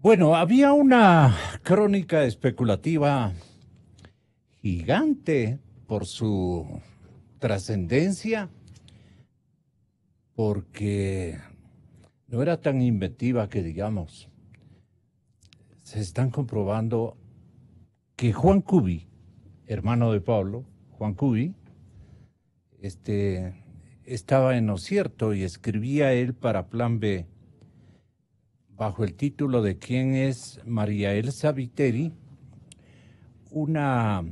Bueno, había una crónica especulativa gigante por su trascendencia, porque no era tan inventiva que digamos. Se están comprobando que Juan Cubi, hermano de Pablo, Juan Cubi, este, estaba en lo cierto y escribía él para Plan B bajo el título de ¿Quién es María Elsa Viteri? Una,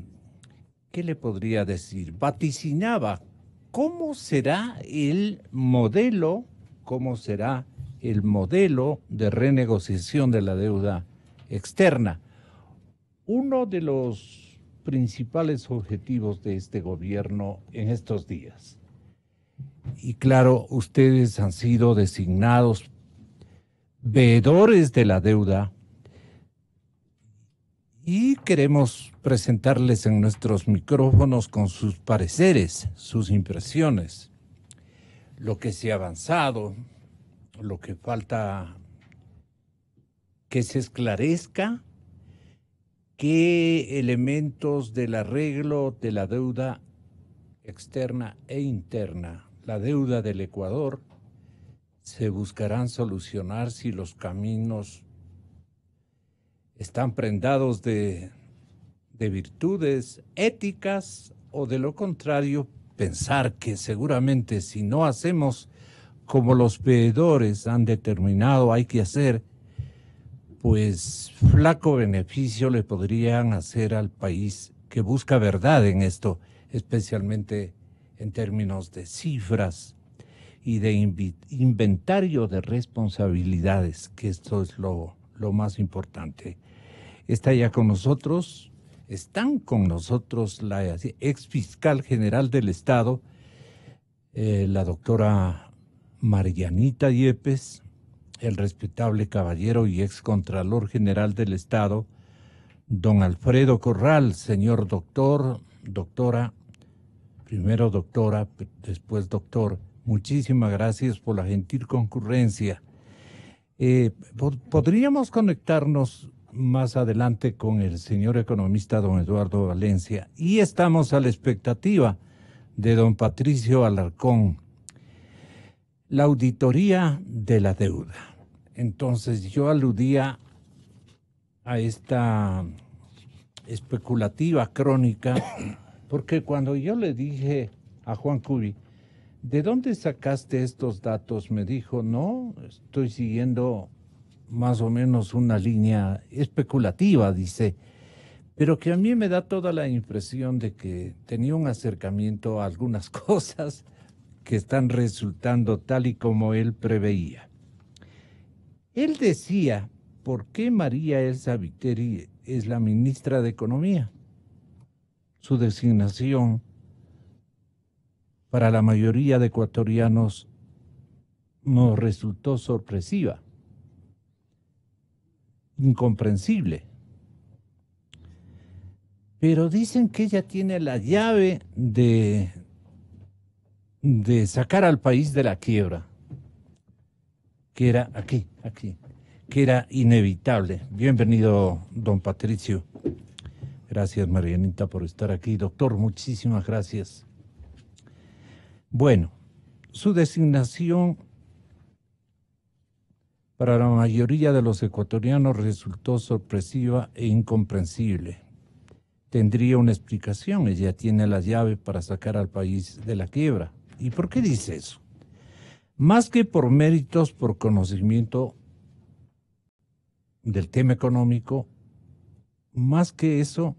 ¿qué le podría decir? Vaticinaba cómo será el modelo, cómo será el modelo de renegociación de la deuda externa. Uno de los principales objetivos de este gobierno en estos días. Y claro, ustedes han sido designados veedores de la deuda y queremos presentarles en nuestros micrófonos con sus pareceres, sus impresiones, lo que se ha avanzado, lo que falta que se esclarezca, qué elementos del arreglo de la deuda externa e interna, la deuda del Ecuador, se buscarán solucionar si los caminos están prendados de virtudes éticas o de lo contrario, pensar que seguramente si no hacemos como los veedores han determinado hay que hacer, pues flaco beneficio le podrían hacer al país que busca verdad en esto, especialmente en términos de cifras y de inventario de responsabilidades, que esto es lo más importante. Está ya con nosotros, están con nosotros la ex fiscal general del Estado, la doctora Marianita Yepes, el respetable caballero y ex contralor general del Estado, don Alfredo Corral, señor doctor, doctora, primero doctora, después doctor. Muchísimas gracias por la gentil concurrencia. Podríamos conectarnos más adelante con el señor economista don Eduardo Valencia y estamos a la expectativa de don Patricio Alarcón, la auditoría de la deuda. Entonces yo aludía a esta especulativa crónica porque cuando yo le dije a Juan Cubi, ¿de dónde sacaste estos datos? Me dijo, no, estoy siguiendo más o menos una línea especulativa, dice, pero que a mí me da toda la impresión de que tenía un acercamiento a algunas cosas que están resultando tal y como él preveía. Él decía, ¿por qué María Elsa Viteri es la ministra de Economía? Su designación para la mayoría de ecuatorianos nos resultó sorpresiva, incomprensible. Pero dicen que ella tiene la llave de sacar al país de la quiebra, que era aquí, que era inevitable. Bienvenido, don Patricio. Gracias, Marianita, por estar aquí. Doctor, muchísimas gracias. Bueno, su designación para la mayoría de los ecuatorianos resultó sorpresiva e incomprensible. Tendría una explicación, ella tiene la llave para sacar al país de la quiebra. ¿Y por qué dice eso? Más que por méritos, por conocimiento del tema económico, más que eso,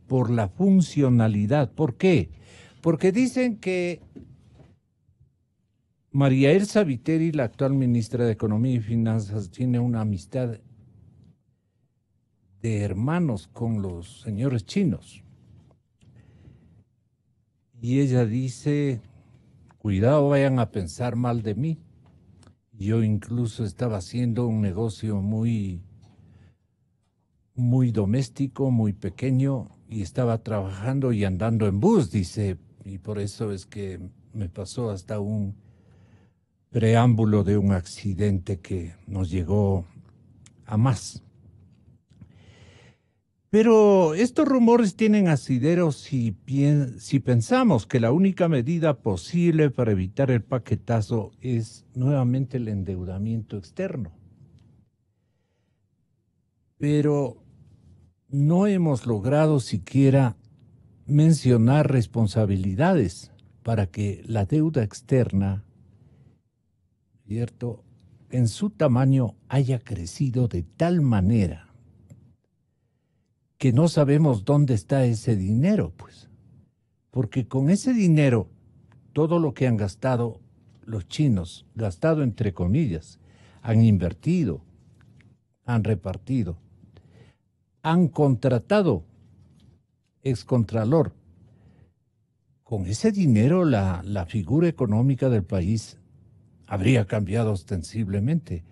por la funcionalidad. ¿Por qué? Porque dicen que María Elsa Viteri, la actual ministra de Economía y Finanzas, tiene una amistad de hermanos con los señores chinos. Y ella dice, cuidado, vayan a pensar mal de mí. Yo incluso estaba haciendo un negocio muy doméstico, muy pequeño, y estaba trabajando y andando en bus, dice, y por eso es que me pasó hasta un preámbulo de un accidente que nos llegó a más. Pero estos rumores tienen asidero si pensamos que la única medida posible para evitar el paquetazo es nuevamente el endeudamiento externo. Pero no hemos logrado siquiera mencionar responsabilidades para que la deuda externa, ¿cierto?, en su tamaño haya crecido de tal manera que no sabemos dónde está ese dinero, pues. Porque con ese dinero, todo lo que han gastado los chinos, gastado entre comillas, han invertido, han repartido, han contratado excontralor. Con ese dinero la figura económica del país habría cambiado ostensiblemente.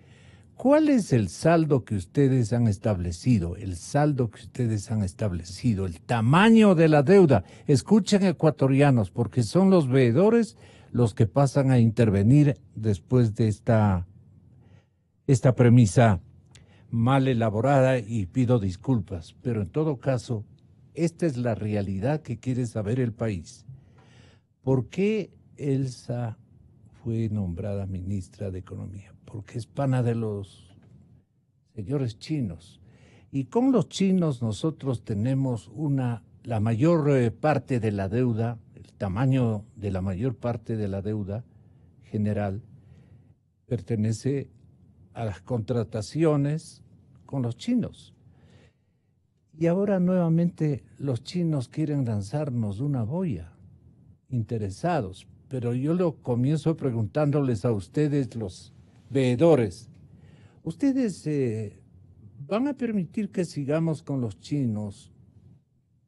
¿Cuál es el saldo que ustedes han establecido? El saldo que ustedes han establecido, el tamaño de la deuda. Escuchen, ecuatorianos, porque son los veedores los que pasan a intervenir después de esta premisa mal elaborada, y pido disculpas, pero en todo caso, esta es la realidad que quiere saber el país. ¿Por qué Elsa fue nombrada ministra de Economía? Porque es pana de los señores chinos. Y con los chinos nosotros tenemos la mayor parte de la deuda, el tamaño de la mayor parte de la deuda general pertenece a las contrataciones con los chinos. Y ahora nuevamente los chinos quieren lanzarnos una boya, interesados. Pero yo lo comienzo preguntándoles a ustedes, los veedores. ¿Ustedes van a permitir que sigamos con los chinos?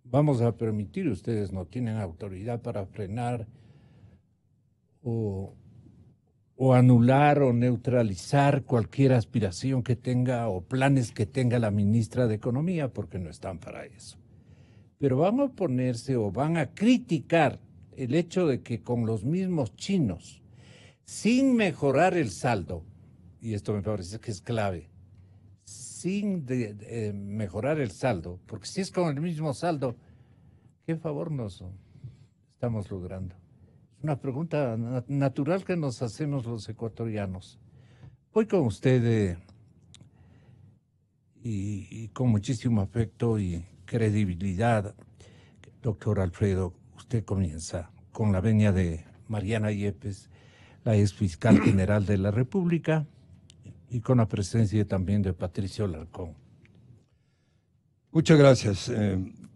¿Vamos a permitir? Ustedes no tienen autoridad para frenar o anular o neutralizar cualquier aspiración que tenga o planes que tenga la ministra de Economía, porque no están para eso. Pero van a oponerse o van a criticar el hecho de que con los mismos chinos, sin mejorar el saldo, y esto me parece que es clave, sin mejorar el saldo, porque si es con el mismo saldo, ¿qué favor nos estamos logrando? Es una pregunta natural que nos hacemos los ecuatorianos. Voy con usted y con muchísimo afecto y credibilidad, doctor Alfredo. Usted comienza con la venia de Mariana Yepes, la ex fiscal general de la República, y con la presencia también de Patricio Alarcón. Muchas gracias,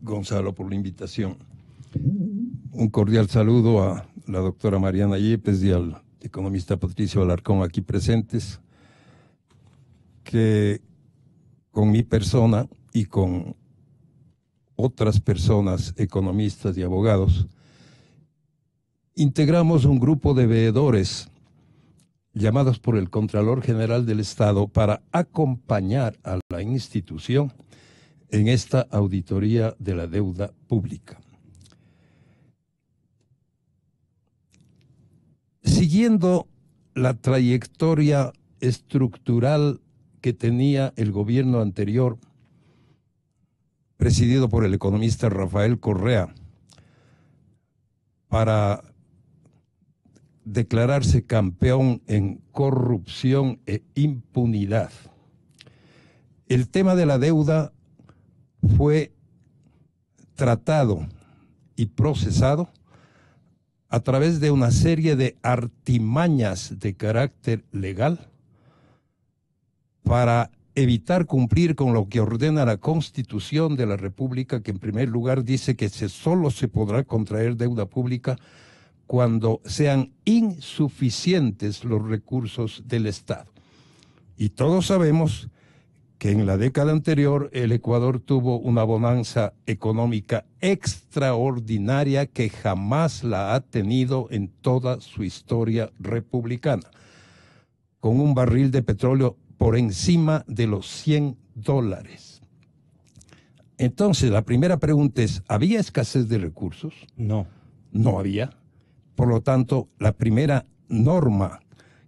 Gonzalo, por la invitación. Un cordial saludo a la doctora Mariana Yepes y al economista Patricio Alarcón aquí presentes, que con mi persona y con otras personas, economistas y abogados, integramos un grupo de veedores llamados por el Contralor General del Estado para acompañar a la institución en esta auditoría de la deuda pública. Siguiendo la trayectoria estructural que tenía el gobierno anterior, presidido por el economista Rafael Correa, para declararse campeón en corrupción e impunidad. El tema de la deuda fue tratado y procesado a través de una serie de artimañas de carácter legal para evitar cumplir con lo que ordena la Constitución de la República, que en primer lugar dice que solo se podrá contraer deuda pública cuando sean insuficientes los recursos del Estado. Y todos sabemos que en la década anterior el Ecuador tuvo una bonanza económica extraordinaria que jamás la ha tenido en toda su historia republicana, con un barril de petróleo por encima de los $100. Entonces, la primera pregunta es, ¿había escasez de recursos? No. No había. Por lo tanto, la primera norma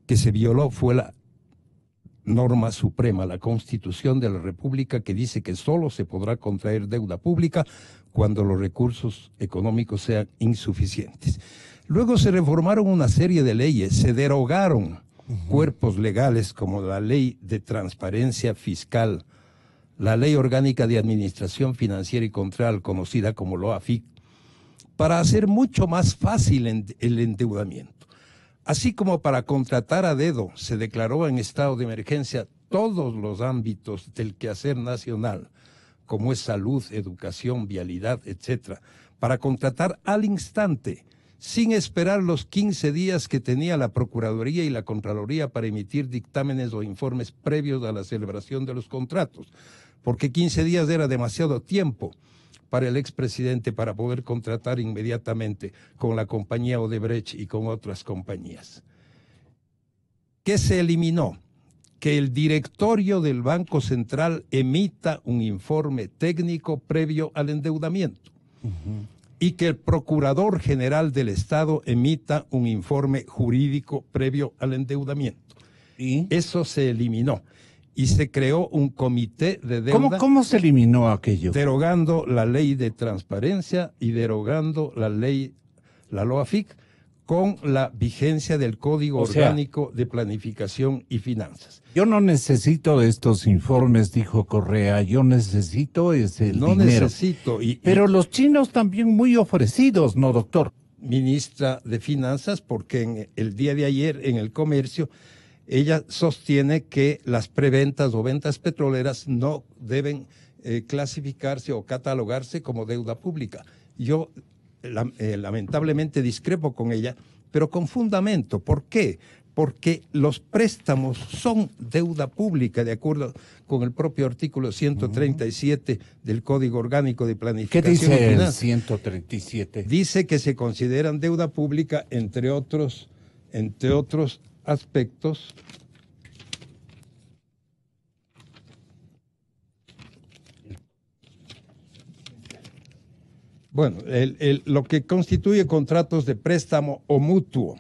que se violó fue la norma suprema, la Constitución de la República, que dice que solo se podrá contraer deuda pública cuando los recursos económicos sean insuficientes. Luego se reformaron una serie de leyes, se derogaron cuerpos legales como la Ley de Transparencia Fiscal, la Ley Orgánica de Administración Financiera y Control, conocida como LOAFIC, para hacer mucho más fácil el endeudamiento. Así como para contratar a dedo se declaró en estado de emergencia todos los ámbitos del quehacer nacional, como es salud, educación, vialidad, etcétera, para contratar al instante, sin esperar los 15 días que tenía la Procuraduría y la Contraloría para emitir dictámenes o informes previos a la celebración de los contratos, porque 15 días era demasiado tiempo para el expresidente para poder contratar inmediatamente con la compañía Odebrecht y con otras compañías. ¿Qué se eliminó? Que el directorio del Banco Central emita un informe técnico previo al endeudamiento y que el Procurador General del Estado emita un informe jurídico previo al endeudamiento. ¿Y? Eso se eliminó. Y se creó un comité de deuda. ¿Cómo se eliminó aquello? Derogando la ley de transparencia y derogando la ley, la LOAFIC, con la vigencia del Código Orgánico de Planificación y Finanzas. Yo no necesito estos informes, dijo Correa, yo necesito ese dinero. No necesito. Pero los chinos también muy ofrecidos, ¿no, doctor? Ministra de Finanzas, porque en el día de ayer en el Comercio ella sostiene que las preventas o ventas petroleras no deben clasificarse o catalogarse como deuda pública. Yo lamentablemente discrepo con ella, pero con fundamento. ¿Por qué? Porque los préstamos son deuda pública, de acuerdo con el propio artículo 137 del Código Orgánico de Planificación y Finanzas. ¿Qué dice el 137? Dice que se consideran deuda pública, entre otros aspectos. Bueno, lo que constituye contratos de préstamo o mutuo.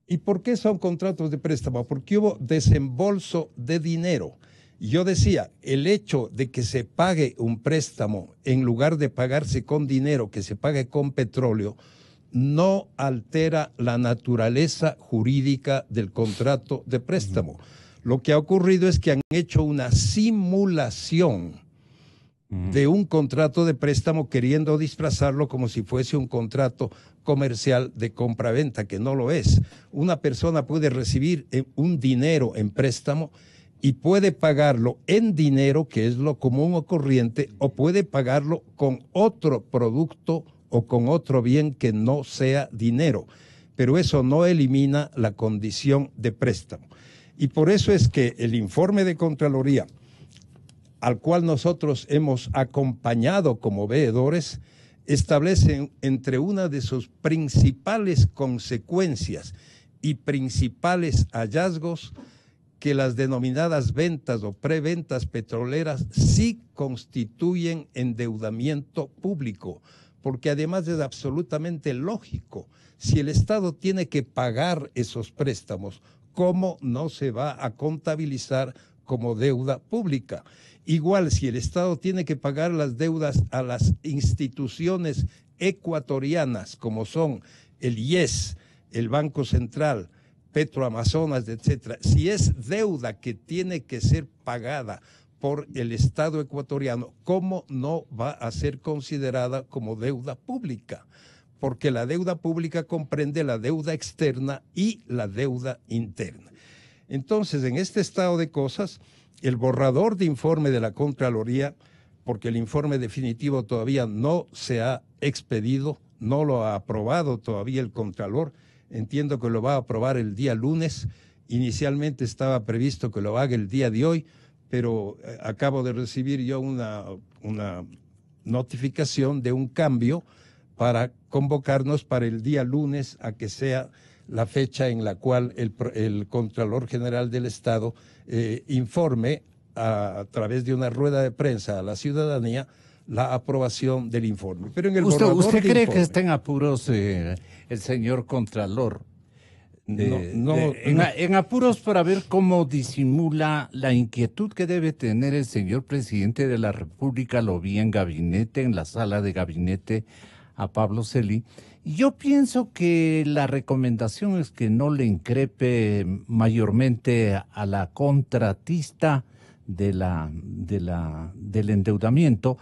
¿Y por qué son contratos de préstamo? Porque hubo desembolso de dinero. Yo decía, el hecho de que se pague un préstamo en lugar de pagarse con dinero, que se pague con petróleo, no altera la naturaleza jurídica del contrato de préstamo. Lo que ha ocurrido es que han hecho una simulación de un contrato de préstamo queriendo disfrazarlo como si fuese un contrato comercial de compra-venta, que no lo es. Una persona puede recibir un dinero en préstamo y puede pagarlo en dinero, que es lo común o corriente, o puede pagarlo con otro producto o con otro bien que no sea dinero, pero eso no elimina la condición de préstamo. Y por eso es que el informe de Contraloría, al cual nosotros hemos acompañado como veedores, establece entre una de sus principales consecuencias y principales hallazgos que las denominadas ventas o preventas petroleras sí constituyen endeudamiento público, porque además es absolutamente lógico. Si el Estado tiene que pagar esos préstamos, ¿cómo no se va a contabilizar como deuda pública? Igual, si el Estado tiene que pagar las deudas a las instituciones ecuatorianas, como son el IES, el Banco Central, Petroamazonas, etcétera, si es deuda que tiene que ser pagada por el Estado ecuatoriano, ¿cómo no va a ser considerada como deuda pública? Porque la deuda pública comprende la deuda externa y la deuda interna. Entonces, en este estado de cosas, el borrador de informe de la Contraloría, porque el informe definitivo todavía no se ha expedido, no lo ha aprobado todavía el Contralor, entiendo que lo va a aprobar el día lunes, inicialmente estaba previsto que lo haga el día de hoy, pero acabo de recibir yo una notificación de un cambio para convocarnos para el día lunes a que sea la fecha en la cual el Contralor General del Estado informe a través de una rueda de prensa a la ciudadanía la aprobación del informe. Pero en el ¿Usted cree que está en apuros el señor Contralor? En apuros para ver cómo disimula la inquietud que debe tener el señor presidente de la República. Lo vi en gabinete, en la sala de gabinete a Pablo Celi. Y yo pienso que la recomendación es que no le increpe mayormente a la contratista del endeudamiento,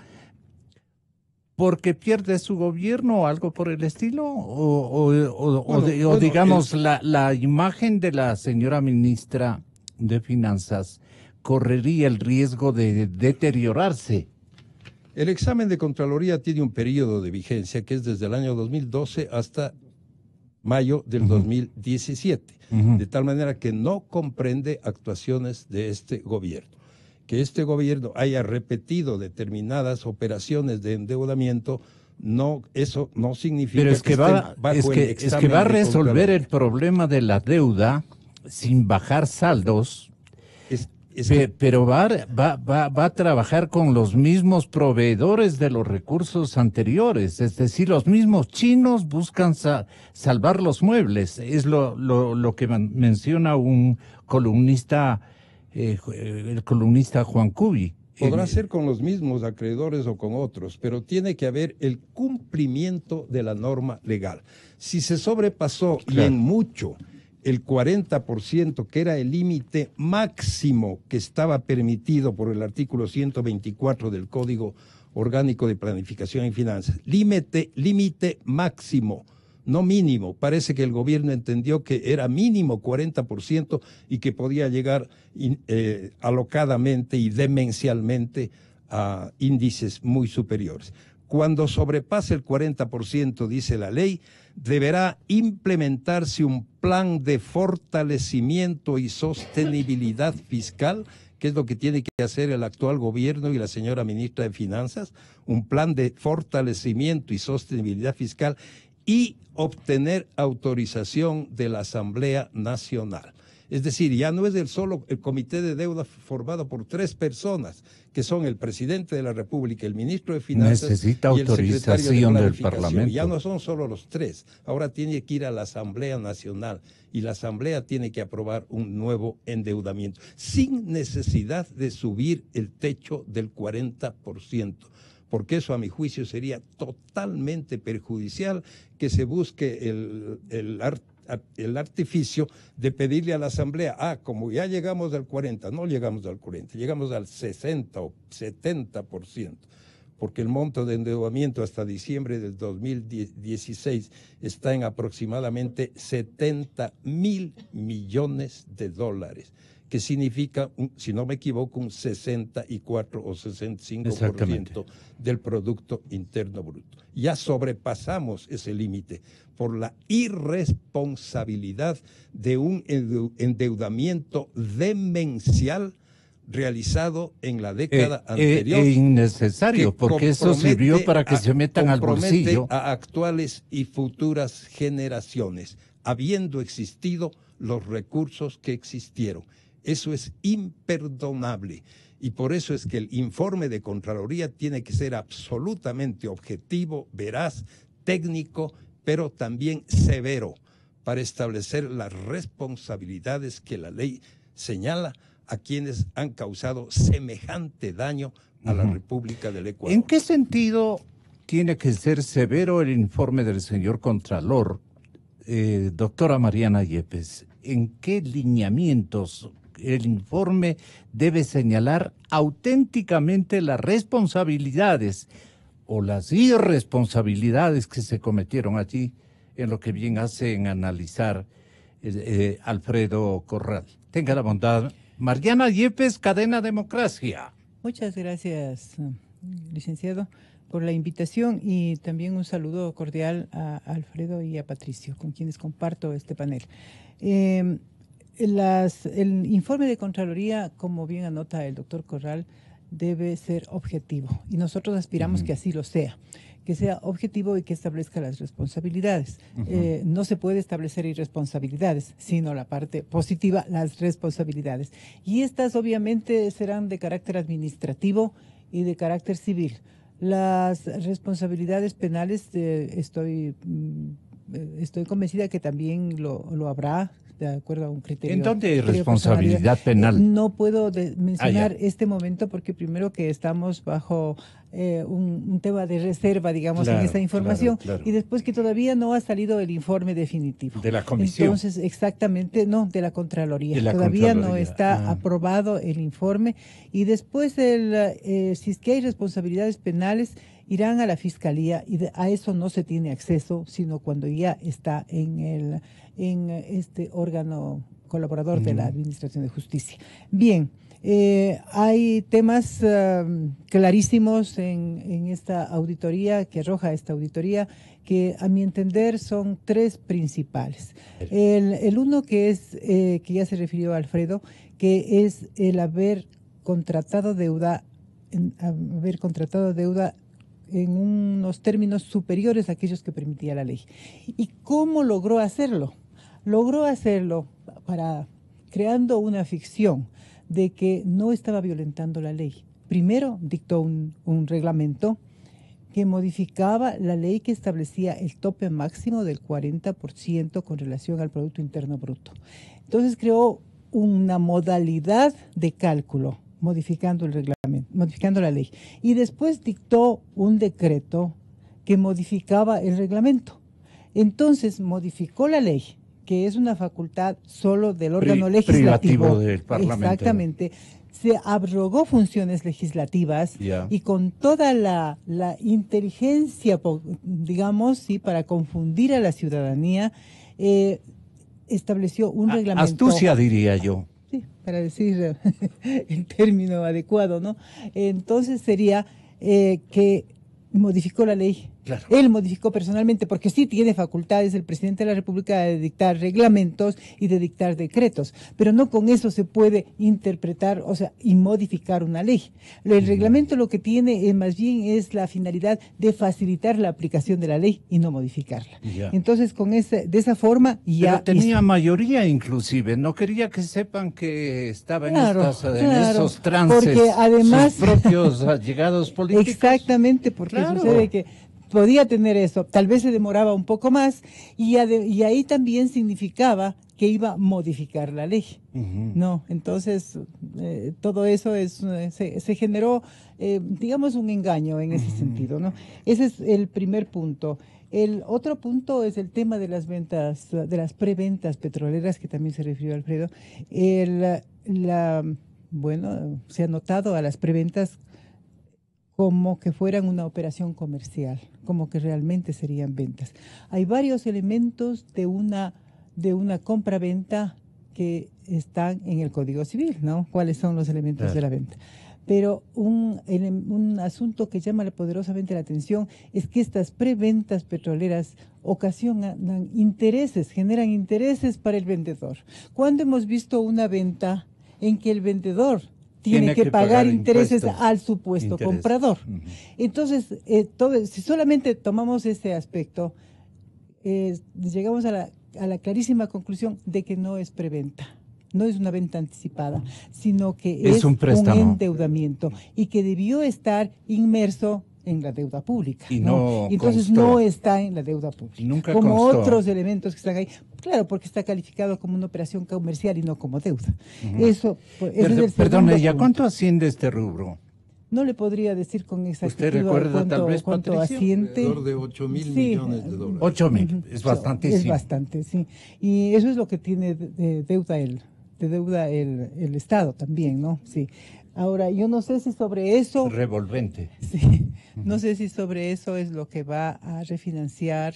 porque pierde su gobierno o algo por el estilo, o digamos, la imagen de la señora ministra de Finanzas correría el riesgo de deteriorarse. El examen de Contraloría tiene un periodo de vigencia que es desde el año 2012 hasta mayo del 2017, de tal manera que no comprende actuaciones de este gobierno. Que este gobierno haya repetido determinadas operaciones de endeudamiento, no, eso no significa pero es que va a resolver el problema de la deuda sin bajar saldos. Pero va a trabajar con los mismos proveedores de los recursos anteriores, es decir, los mismos chinos buscan salvar los muebles, es lo que menciona un columnista, el columnista Juan Cubi. Podrá ser con los mismos acreedores o con otros, pero tiene que haber el cumplimiento de la norma legal. Si se sobrepasó, claro, y en mucho, el 40%, que era el límite máximo que estaba permitido por el artículo 124 del Código Orgánico de Planificación y Finanzas, límite máximo, no mínimo. Parece que el gobierno entendió que era mínimo 40% y que podía llegar alocadamente y demencialmente a índices muy superiores. Cuando sobrepase el 40%, dice la ley, deberá implementarse un plan de fortalecimiento y sostenibilidad fiscal, que es lo que tiene que hacer el actual gobierno y la señora ministra de Finanzas, un plan de fortalecimiento y sostenibilidad fiscal, y obtener autorización de la Asamblea Nacional. Es decir, ya no es el comité de deuda formado por 3 personas, que son el presidente de la República, el ministro de Finanzas necesita y el secretario de del Parlamento. Ya no son solo los 3, ahora tiene que ir a la Asamblea Nacional y la Asamblea tiene que aprobar un nuevo endeudamiento, sin necesidad de subir el techo del 40%. Porque eso a mi juicio sería totalmente perjudicial, que se busque el artificio de pedirle a la Asamblea, como ya llegamos al 40, no llegamos al 40, llegamos al 60 o 70%, porque el monto de endeudamiento hasta diciembre del 2016 está en aproximadamente 70.000 millones de dólares, que significa, si no me equivoco, un 64 o 65% del Producto Interno Bruto. Ya sobrepasamos ese límite por la irresponsabilidad de un endeudamiento demencial realizado en la década anterior. Innecesario, porque eso sirvió para que se metan al bolsillo. A actuales y futuras generaciones, habiendo existido los recursos que existieron. Eso es imperdonable y por eso es que el informe de Contraloría tiene que ser absolutamente objetivo, veraz, técnico, pero también severo para establecer las responsabilidades que la ley señala a quienes han causado semejante daño a la República del Ecuador. ¿En qué sentido tiene que ser severo el informe del señor Contralor, doctora Mariana Yepes? ¿En qué lineamientos el informe debe señalar auténticamente las responsabilidades o las irresponsabilidades que se cometieron allí, en lo que bien hace en analizar Alfredo Corral? Tenga la bondad. Mariana Yepes, Cadena Democracia. Muchas gracias, licenciado, por la invitación y también un saludo cordial a Alfredo y a Patricio, con quienes comparto este panel. El informe de Contraloría, como bien anota el doctor Corral, debe ser objetivo y nosotros aspiramos que así lo sea, que sea objetivo y que establezca las responsabilidades. No se puede establecer irresponsabilidades, sino la parte positiva, las responsabilidades. Y estas obviamente serán de carácter administrativo y de carácter civil. Las responsabilidades penales estoy convencida que también lo habrá, de acuerdo a un criterio. ¿En dónde hay criterio responsabilidad personalidad. penal? No puedo mencionar ya. este momento porque primero que estamos bajo un tema de reserva, digamos, Claro, en esta información, claro. y después que todavía no ha salido el informe definitivo. De la comisión. Entonces, exactamente, no, de la Contraloría. De la Todavía no Contraloría. está aprobado el informe, y después, si es que hay responsabilidades penales, irán a la Fiscalía, y a eso no se tiene acceso, sino cuando ya está en este órgano colaborador de la Administración de Justicia. Bien. Hay temas clarísimos en esta auditoría, que arroja esta auditoría, que a mi entender son tres principales. El uno que es, que ya se refirió Alfredo, que es el haber contratado deuda en unos términos superiores a aquellos que permitía la ley. ¿Y cómo logró hacerlo? Logró hacerlo creando una ficción de que no estaba violentando la ley. Primero dictó un reglamento que modificaba la ley que establecía el tope máximo del 40% con relación al Producto Interno Bruto. Entonces creó una modalidad de cálculo modificando el reglamento, modificando la ley. Y después dictó un decreto que modificaba el reglamento. Entonces modificó la ley, que es una facultad solo del órgano legislativo. Privativo del Parlamento. Exactamente. Se abrogó funciones legislativas y con toda la inteligencia, digamos, sí, para confundir a la ciudadanía, estableció un reglamento. Astucia, diría yo. Sí, para decir el término adecuado, ¿no? Entonces sería que modificó la ley. Claro. Él modificó personalmente, porque sí tiene facultades el presidente de la República de dictar reglamentos y de dictar decretos, pero no con eso se puede interpretar, o sea, y modificar una ley. El reglamento lo que tiene más bien es la finalidad de facilitar la aplicación de la ley y no modificarla. Ya. Entonces, de esa forma ya... Pero tenía mayoría inclusive, no quería que sepan que estaba en, Claro, en esos trances, porque además, sus propios allegados políticos. Exactamente, porque Claro. sucede que podía tener eso, tal vez se demoraba un poco más, y ahí también significaba que iba a modificar la ley. No, entonces todo eso se generó, digamos, un engaño en ese sentido, ¿no? Ese es el primer punto. El otro punto es el tema de las ventas, de las preventas petroleras, que también se refirió Alfredo. Bueno, se ha notado a las preventas como que fueran una operación comercial, como que realmente serían ventas. Hay varios elementos de una compra-venta que están en el Código Civil, ¿no? ¿Cuáles son los elementos de la venta? Pero un asunto que llama poderosamente la atención es que estas preventas petroleras ocasionan intereses, generan intereses para el vendedor. ¿Cuándo hemos visto una venta en que el vendedor tiene que pagar intereses al supuesto comprador? Entonces, si solamente tomamos ese aspecto, llegamos a la clarísima conclusión de que no es preventa. No es una venta anticipada, sino que es un endeudamiento y que debió estar inmerso en la deuda pública. Y entonces constó. No está en la deuda pública. Nunca como constó. Otros elementos que están ahí. Claro, porque está calificado como una operación comercial y no como deuda. Ese es el Perdón, segundo ¿cuánto asciende este rubro? No le podría decir con exactitud ¿Usted recuerda tal vez, cuánto Patricio? asciende. Alrededor de 8.000 millones de dólares. 8.000, es bastantísimo. Es bastante, sí. Y eso es lo que tiene de deuda el Estado también, ¿no? Sí. Ahora, yo no sé si sobre eso... Revolvente. Sí, no sé si sobre eso es lo que va a refinanciar,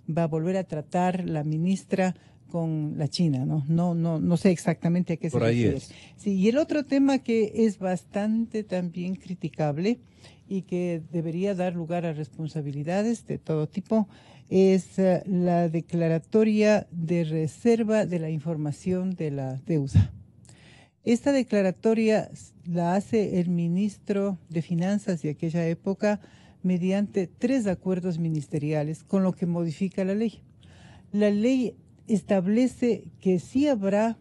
va a volver a tratar la ministra con la China, ¿no? No sé exactamente a qué se refiere. Es. Sí, y el otro tema que es bastante también criticable y que debería dar lugar a responsabilidades de todo tipo es la declaratoria de reserva de la información de la deuda. Esta declaratoria la hace el ministro de Finanzas de aquella época mediante 3 acuerdos ministeriales, con lo que modifica la ley. La ley establece que sí habrá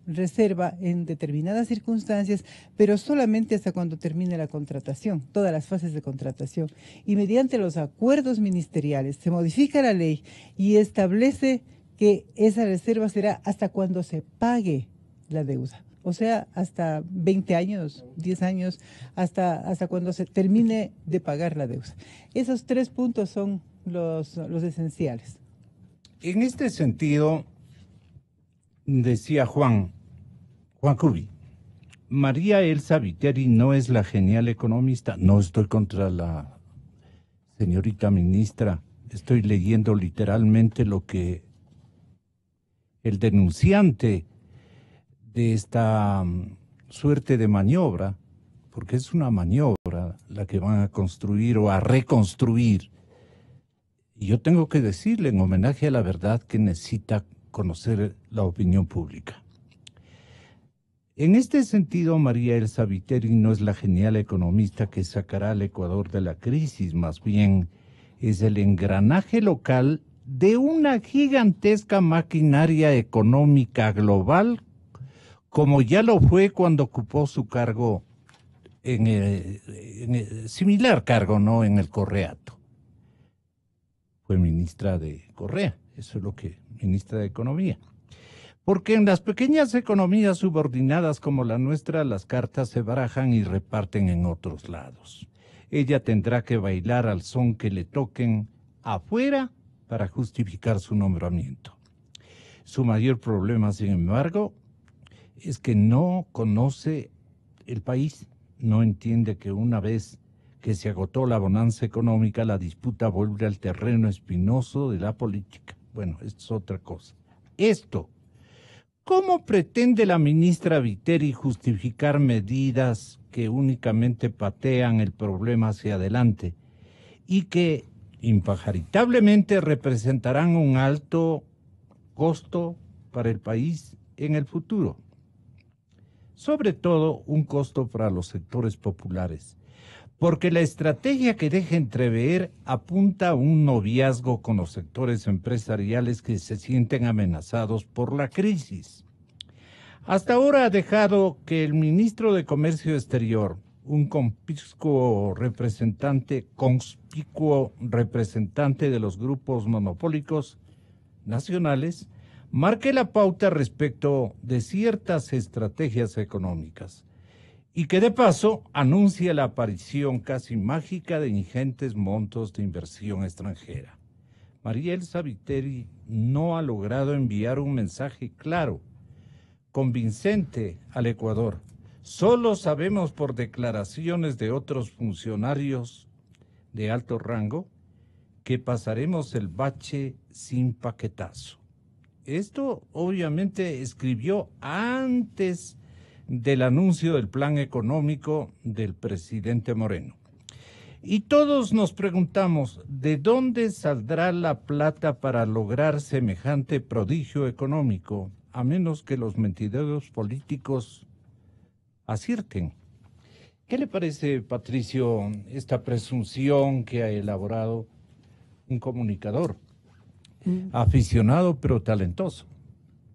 reserva en determinadas circunstancias, pero solamente hasta cuando termine la contratación, todas las fases de contratación. Y mediante los acuerdos ministeriales se modifica la ley y establece que esa reserva será hasta cuando se pague la deuda. O sea, hasta 20 años, 10 años, hasta cuando se termine de pagar la deuda. Esos 3 puntos son los esenciales. En este sentido, decía Juan Cubi, María Elsa Viteri no es la genial economista. No estoy contra la señorita ministra, estoy leyendo literalmente lo que el denunciante de esta suerte de maniobra, porque es una maniobra la que van a construir o a reconstruir. Y yo tengo que decirle, en homenaje a la verdad, que necesita conocer la opinión pública. En este sentido, María Elsa Viteri no es la genial economista que sacará al Ecuador de la crisis, más bien es el engranaje local de una gigantesca maquinaria económica global, como ya lo fue cuando ocupó su cargo, en el similar cargo, ¿no?, en el Correato. Fue ministra de Correa, eso es lo que, ministra de Economía. Porque en las pequeñas economías subordinadas como la nuestra, las cartas se barajan y reparten en otros lados. Ella tendrá que bailar al son que le toquen afuera para justificar su nombramiento. Su mayor problema, sin embargo, es que no conoce el país, no entiende que una vez que se agotó la bonanza económica, la disputa vuelve al terreno espinoso de la política. Bueno, esto es otra cosa. ¿Cómo pretende la ministra Viteri justificar medidas que únicamente patean el problema hacia adelante y que impajaritablemente representarán un alto costo para el país en el futuro? Sobre todo un costo para los sectores populares, porque la estrategia que deja entrever apunta a un noviazgo con los sectores empresariales que se sienten amenazados por la crisis. Hasta ahora ha dejado que el ministro de Comercio Exterior, un conspicuo representante de los grupos monopólicos nacionales, marque la pauta respecto de ciertas estrategias económicas y que de paso anuncia la aparición casi mágica de ingentes montos de inversión extranjera. María Elsa Viteri no ha logrado enviar un mensaje claro, convincente al Ecuador. Solo sabemos por declaraciones de otros funcionarios de alto rango que pasaremos el bache sin paquetazo. Esto obviamente escribió antes del anuncio del plan económico del presidente Moreno. Y todos nos preguntamos, ¿de dónde saldrá la plata para lograr semejante prodigio económico, a menos que los mentideros políticos acierten? ¿Qué le parece, Patricio, esta presunción que ha elaborado un comunicador aficionado pero talentoso?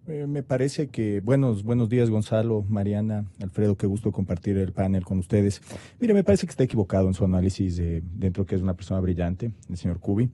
Me parece que, buenos días, Gonzalo, Mariana, Alfredo, qué gusto compartir el panel con ustedes. Mire, me parece que está equivocado en su análisis dentro que es una persona brillante, el señor Cubi.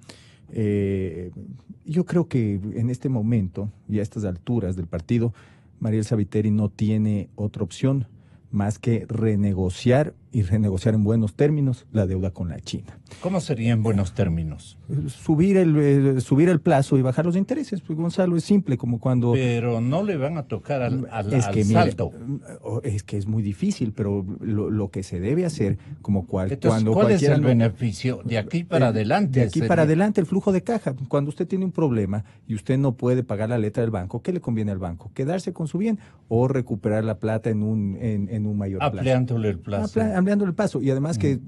Yo creo que en este momento y a estas alturas del partido, María Elsa Viteri no tiene otra opción más que renegociar y renegociar en buenos términos la deuda con la China. ¿Cómo sería en buenos términos? Subir el plazo y bajar los intereses, pues, Gonzalo, es simple, como cuando... Pero no le van a tocar al salto. Mire, es que es muy difícil, pero lo que se debe hacer, como ¿cuál cualquiera... es el beneficio de aquí para adelante? De aquí para adelante, el flujo de caja. Cuando usted tiene un problema y usted no puede pagar la letra del banco, ¿qué le conviene al banco? ¿Quedarse con su bien o recuperar la plata en un mayor plazo? Ampliándole el plazo. Ampliándole el plazo. Y además que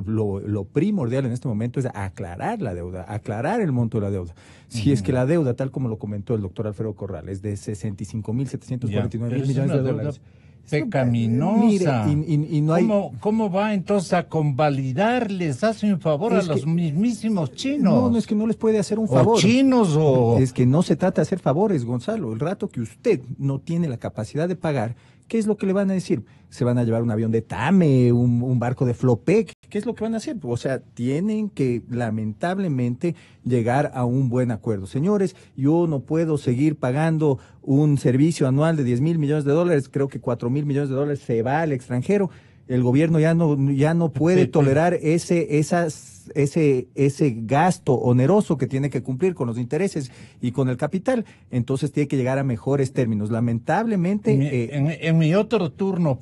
lo primordial en este momento es aclarar la deuda, aclarar el monto de la deuda. Si es que la deuda, tal como lo comentó el doctor Alfredo Corral, es de 65.749 millones de dólares. Pecaminosa. Mire, y no hay... ¿Cómo va entonces a convalidar? Les hace un favor a los mismísimos chinos. No es que no les puede hacer un favor. O chinos o... Es que no se trata de hacer favores, Gonzalo. El rato que usted no tiene la capacidad de pagar, ¿qué es lo que le van a decir? Se van a llevar un avión de TAME, un barco de Flopec, ¿qué es lo que van a hacer? O sea, tienen que lamentablemente llegar a un buen acuerdo. Señores, yo no puedo seguir pagando un servicio anual de 10.000 millones de dólares, creo que 4.000 millones de dólares se va al extranjero. El gobierno ya no puede tolerar ese gasto oneroso que tiene que cumplir con los intereses y con el capital. Entonces tiene que llegar a mejores términos. Lamentablemente... En mi otro turno,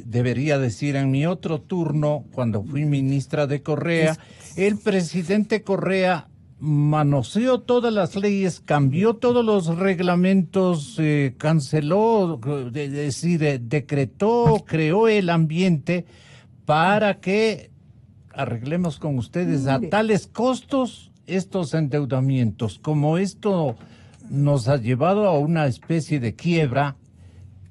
debería decir, en mi otro turno, cuando fui ministra de Correa, el presidente Correa manoseó todas las leyes, cambió todos los reglamentos, canceló, decretó, creó el ambiente para que arreglemos con ustedes a tales costos estos endeudamientos. Como esto nos ha llevado a una especie de quiebra,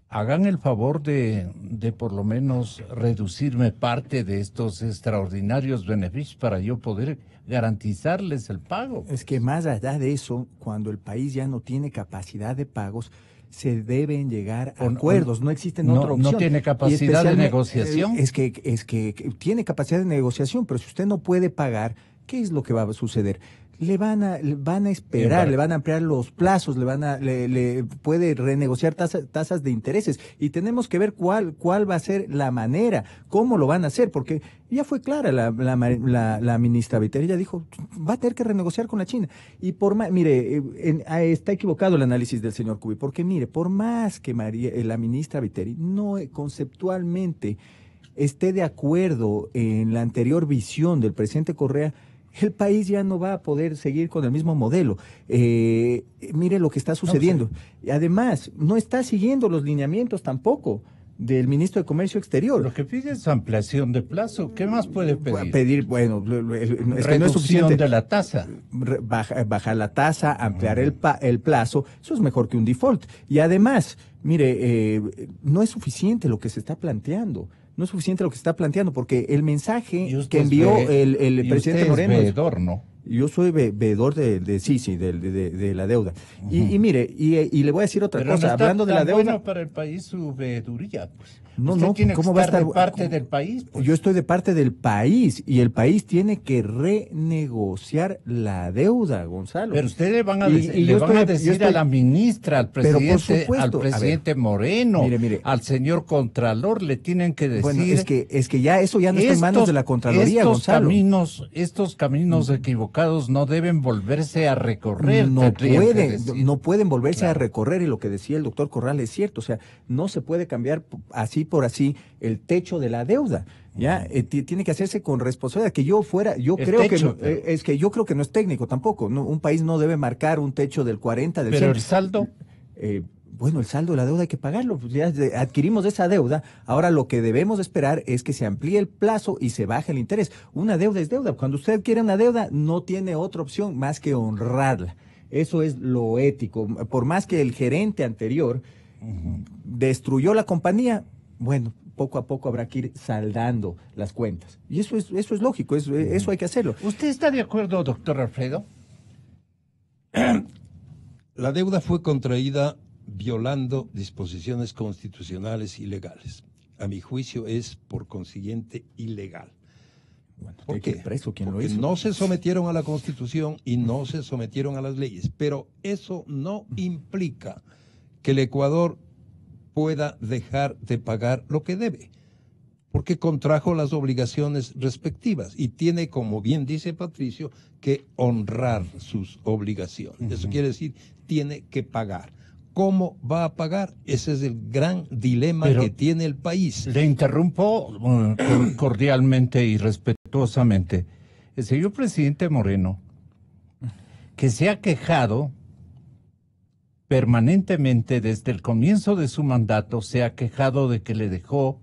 hagan el favor de por lo menos reducirme parte de estos extraordinarios beneficios para yo poder garantizarles el pago. Es que más allá de eso, cuando el país ya no tiene capacidad de pagos, se deben llegar a acuerdos, no existen otra opción. ¿No tiene capacidad de negociación? Es que tiene capacidad de negociación, pero si usted no puede pagar, ¿qué es lo que va a suceder? Le van a esperar, le van a ampliar los plazos, le puede renegociar tasas de intereses, y tenemos que ver cuál va a ser la manera, cómo lo van a hacer, porque ya fue clara la ministra Viteri, ella dijo, va a tener que renegociar con la China. Y por más, mire, está equivocado el análisis del señor Cubi, porque mire, por más que la ministra Viteri no conceptualmente esté de acuerdo en la anterior visión del presidente Correa, el país ya no va a poder seguir con el mismo modelo. Mire lo que está sucediendo. Y además, no está siguiendo los lineamientos tampoco del ministro de Comercio Exterior. Lo que pide es ampliación de plazo. ¿Qué más puede pedir? Bueno, es que no es suficiente. Reducción de la tasa. Bajar la tasa, ampliar el plazo, eso es mejor que un default. Y además, mire, no es suficiente lo que se está planteando. No es suficiente lo que se está planteando, porque el mensaje que envió el presidente Moreno... Es veedor, ¿no? Yo soy veedor de la deuda. Y mire, y le voy a decir otra cosa, hablando de la deuda... Bueno para el país su veeduría, pues. No, ¿Cómo va a estar de parte del país? Pues. Yo estoy de parte del país, y el país tiene que renegociar la deuda, Gonzalo. Pero ustedes le van a decir a la ministra, al presidente Moreno, mire, al señor Contralor, le tienen que decir... Bueno, es que ya eso ya no está en manos de la Contraloría, Gonzalo. Estos caminos equivocados no deben volverse a recorrer. No pueden volverse a recorrer, y lo que decía el doctor Corral es cierto, o sea, no se puede cambiar así por así el techo de la deuda, ya tiene que hacerse con responsabilidad. Yo creo que no es técnico tampoco, no, un país no debe marcar un techo del 40, del 100. Pero el saldo... Bueno, el saldo de la deuda hay que pagarlo, pues ya adquirimos esa deuda, ahora lo que debemos esperar es que se amplíe el plazo y se baje el interés. Una deuda es deuda, cuando usted quiere una deuda no tiene otra opción más que honrarla, eso es lo ético. Por más que el gerente anterior destruyó la compañía, bueno, poco a poco habrá que ir saldando las cuentas, y eso es lógico, eso hay que hacerlo. ¿Usted está de acuerdo, doctor Alfredo? La deuda fue contraída violando disposiciones constitucionales y legales. A mi juicio es, por consiguiente, ilegal. Bueno, ¿Por qué? Preso quien porque lo hizo. No se sometieron a la Constitución y no se sometieron a las leyes, pero eso no implica que el Ecuador pueda dejar de pagar lo que debe, porque contrajo las obligaciones respectivas y tiene, como bien dice Patricio, que honrar sus obligaciones. Eso quiere decir, tiene que pagar. ¿Cómo va a pagar? Ese es el gran dilema que tiene el país. Le interrumpo cordialmente y respetuosamente. El señor presidente Moreno, que se ha quejado permanentemente desde el comienzo de su mandato, se ha quejado de que le dejó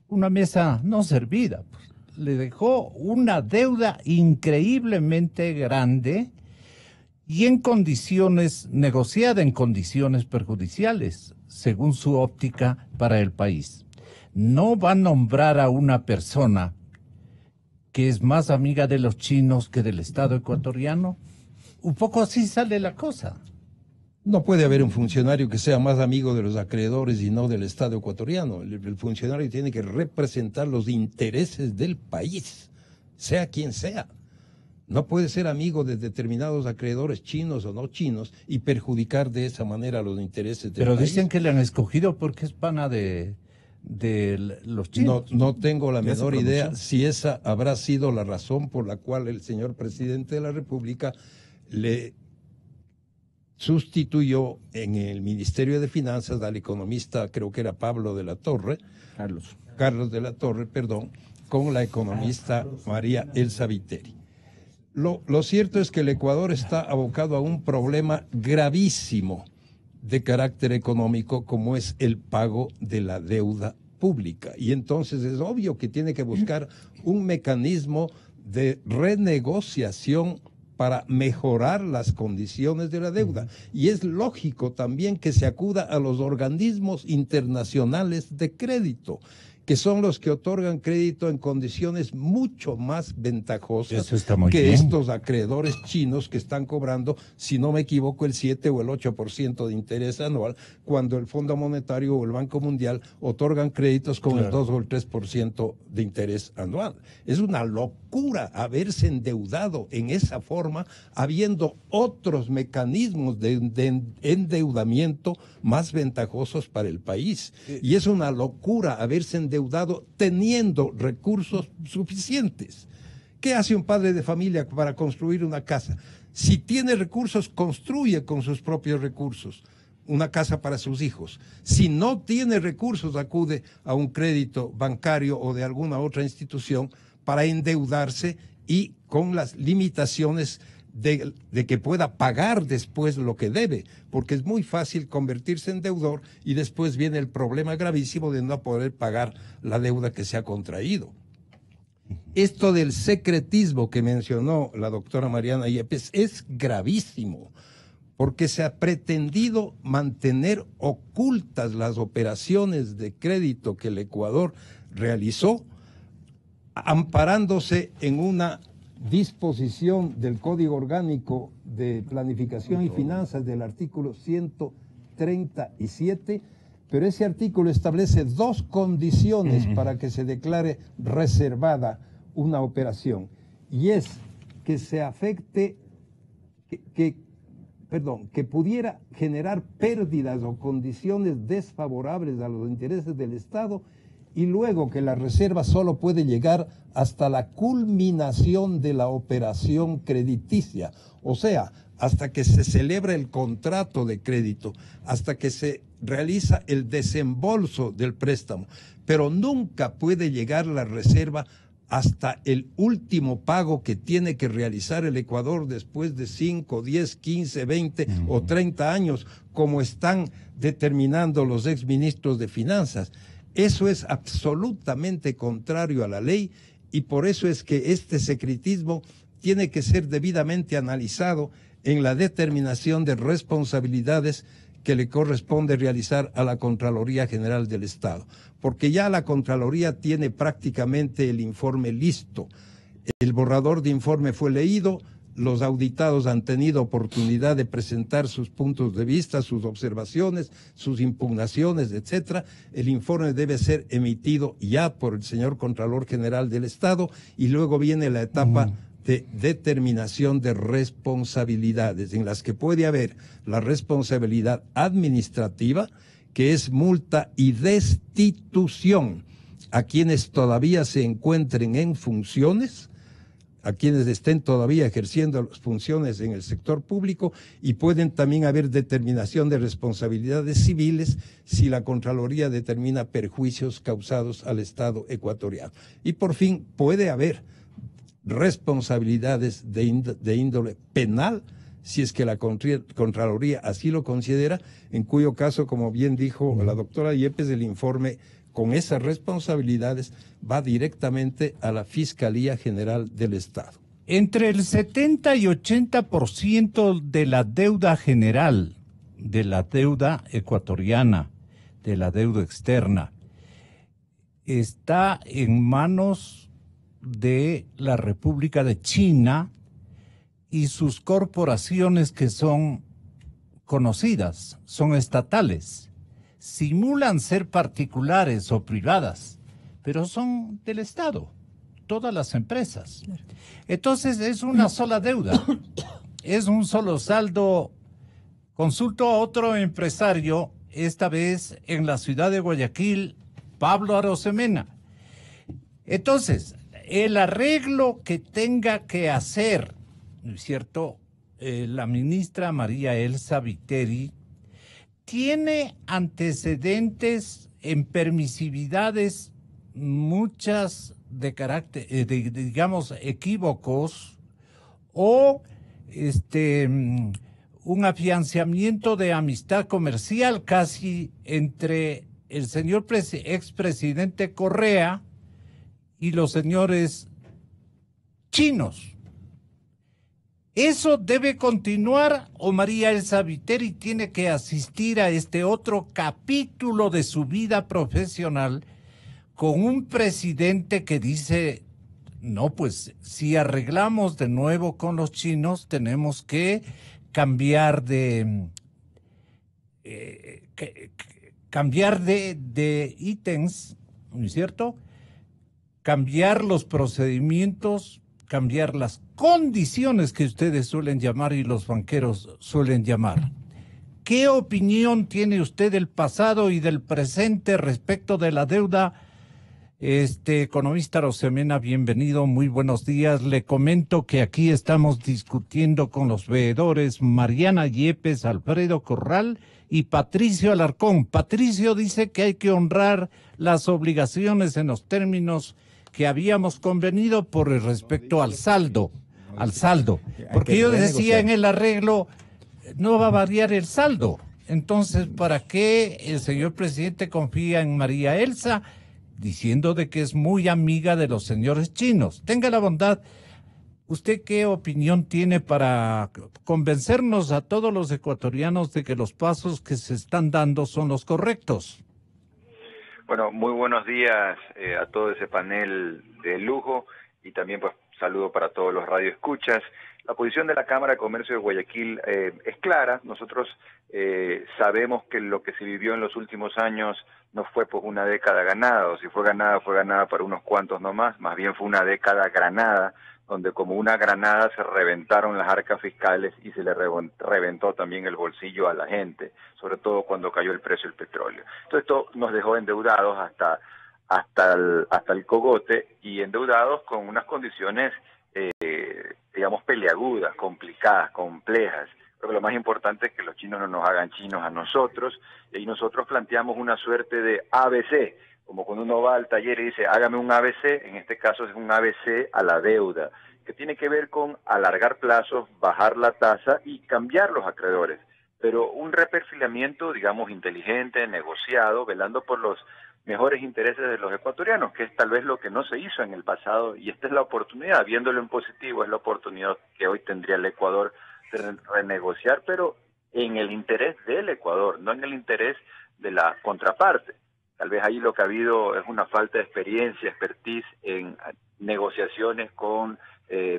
una mesa no servida, pues, le dejó una deuda increíblemente grande y negociada en condiciones perjudiciales, según su óptica para el país. No va a nombrar a una persona que es más amiga de los chinos que del Estado ecuatoriano. Un poco así sale la cosa. No puede haber un funcionario que sea más amigo de los acreedores y no del Estado ecuatoriano. El funcionario tiene que representar los intereses del país, sea quien sea. No puede ser amigo de determinados acreedores chinos o no chinos y perjudicar de esa manera los intereses del Pero país. dicen que le han escogido porque es pana de los chinos. No tengo la ¿Y esa menor idea promoción? si esa habrá sido la razón por la cual el señor presidente de la República le sustituyó en el Ministerio de Finanzas al economista, creo que era Pablo de la Torre, Carlos de la Torre, perdón, con la economista María Elsa Viteri. Lo cierto es que el Ecuador está abocado a un problema gravísimo de carácter económico, como es el pago de la deuda pública. Y entonces es obvio que tiene que buscar un mecanismo de renegociación para mejorar las condiciones de la deuda. Y es lógico también que se acuda a los organismos internacionales de crédito, que son los que otorgan crédito en condiciones mucho más ventajosas Eso está muy que bien. estos acreedores chinos que están cobrando, si no me equivoco, el 7 o el 8% de interés anual, cuando el Fondo Monetario o el Banco Mundial otorgan créditos con el 2 o el 3% de interés anual. Es una locura haberse endeudado en esa forma, habiendo otros mecanismos de endeudamiento más ventajosos para el país. Y es una locura haberse endeudado teniendo recursos suficientes. ¿Qué hace un padre de familia para construir una casa? Si tiene recursos, construye con sus propios recursos una casa para sus hijos. Si no tiene recursos, acude a un crédito bancario o de alguna otra institución para endeudarse y con las limitaciones de que pueda pagar después lo que debe, porque es muy fácil convertirse en deudor y después viene el problema gravísimo de no poder pagar la deuda que se ha contraído. Esto del secretismo que mencionó la doctora Mariana Yepes es gravísimo, porque se ha pretendido mantener ocultas las operaciones de crédito que el Ecuador realizó, amparándose en una disposición del Código Orgánico de Planificación y Finanzas del artículo 137, pero ese artículo establece dos condiciones para que se declare reservada una operación, y es que se afecte, que pudiera generar pérdidas o condiciones desfavorables a los intereses del Estado, y luego que la reserva solo puede llegar hasta la culminación de la operación crediticia, o sea, hasta que se celebra el contrato de crédito, hasta que se realiza el desembolso del préstamo, pero nunca puede llegar la reserva hasta el último pago que tiene que realizar el Ecuador después de 5, 10, 15, 20 o 30 años, como están determinando los exministros de Finanzas. Eso es absolutamente contrario a la ley y por eso es que este secretismo tiene que ser debidamente analizado en la determinación de responsabilidades que le corresponde realizar a la Contraloría General del Estado, porque ya la Contraloría tiene prácticamente el informe listo. El borrador de informe fue leído, los auditados han tenido oportunidad de presentar sus puntos de vista, sus observaciones, sus impugnaciones, etcétera. El informe debe ser emitido ya por el señor Contralor General del Estado y luego viene la etapa de determinación de responsabilidades, en las que puede haber la responsabilidad administrativa, que es multa y destitución a quienes todavía se encuentren en funciones, a quienes estén todavía ejerciendo las funciones en el sector público, y pueden también haber determinación de responsabilidades civiles si la Contraloría determina perjuicios causados al Estado ecuatoriano. Y por fin puede haber responsabilidades de índole penal si es que la Contraloría así lo considera, en cuyo caso, como bien dijo la doctora Yepes, el informe con esas responsabilidades va directamente a la Fiscalía General del Estado. Entre el 70 y 80% de la deuda general, de la deuda ecuatoriana, de la deuda externa, está en manos de la República de China y sus corporaciones que son conocidas, son estatales. Simulan ser particulares o privadas, pero son del Estado, todas las empresas. Entonces es una sola deuda, es un solo saldo. Consulto a otro empresario, esta vez en la ciudad de Guayaquil, Pablo Arosemena. Entonces, el arreglo que tenga que hacer, ¿no es cierto?, la ministra María Elsa Viteri, tiene antecedentes en permisividades muchas de carácter, digamos, equívocos o un afianzamiento de amistad comercial casi entre el señor expresidente Correa y los señores chinos. ¿Eso debe continuar o María Elsa Viteri tiene que asistir a este otro capítulo de su vida profesional con un presidente que dice, no, pues si arreglamos de nuevo con los chinos tenemos que cambiar de ítems, ¿no es cierto? Cambiar los procedimientos, cambiar las condiciones que ustedes suelen llamar y los banqueros suelen llamar. ¿Qué opinión tiene usted del pasado y del presente respecto de la deuda? Economista Arosemena, bienvenido, muy buenos días. Le comento que aquí estamos discutiendo con los veedores Mariana Yepes, Alfredo Corral y Patricio Alarcón. Patricio dice que hay que honrar las obligaciones en los términos que habíamos convenido por el respecto al saldo, porque yo decía en el arreglo, no va a variar el saldo. Entonces, ¿para qué el señor presidente confía en María Elsa, diciendo de que es muy amiga de los señores chinos? Tenga la bondad, ¿usted qué opinión tiene para convencernos a todos los ecuatorianos de que los pasos que se están dando son los correctos? Bueno, muy buenos días a todo ese panel de lujo y también pues saludo para todos los radioescuchas. La posición de la Cámara de Comercio de Guayaquil es clara. Nosotros sabemos que lo que se vivió en los últimos años no fue pues una década ganada, o si fue ganada para unos cuantos nomás, más bien fue una década granada, donde como una granada se reventaron las arcas fiscales y se le reventó también el bolsillo a la gente, sobre todo cuando cayó el precio del petróleo. Entonces esto nos dejó endeudados hasta el cogote y endeudados con unas condiciones, digamos, peliagudas, complicadas, complejas. Creo que lo más importante es que los chinos no nos hagan chinos a nosotros, y nosotros planteamos una suerte de ABC, como cuando uno va al taller y dice, hágame un ABC, en este caso es un ABC a la deuda, que tiene que ver con alargar plazos, bajar la tasa y cambiar los acreedores, pero un reperfilamiento, digamos, inteligente, negociado, velando por los mejores intereses de los ecuatorianos, que es tal vez lo que no se hizo en el pasado, y esta es la oportunidad, viéndolo en positivo, es la oportunidad que hoy tendría el Ecuador de renegociar, pero en el interés del Ecuador, no en el interés de la contraparte. Tal vez ahí lo que ha habido es una falta de experiencia, expertise en negociaciones con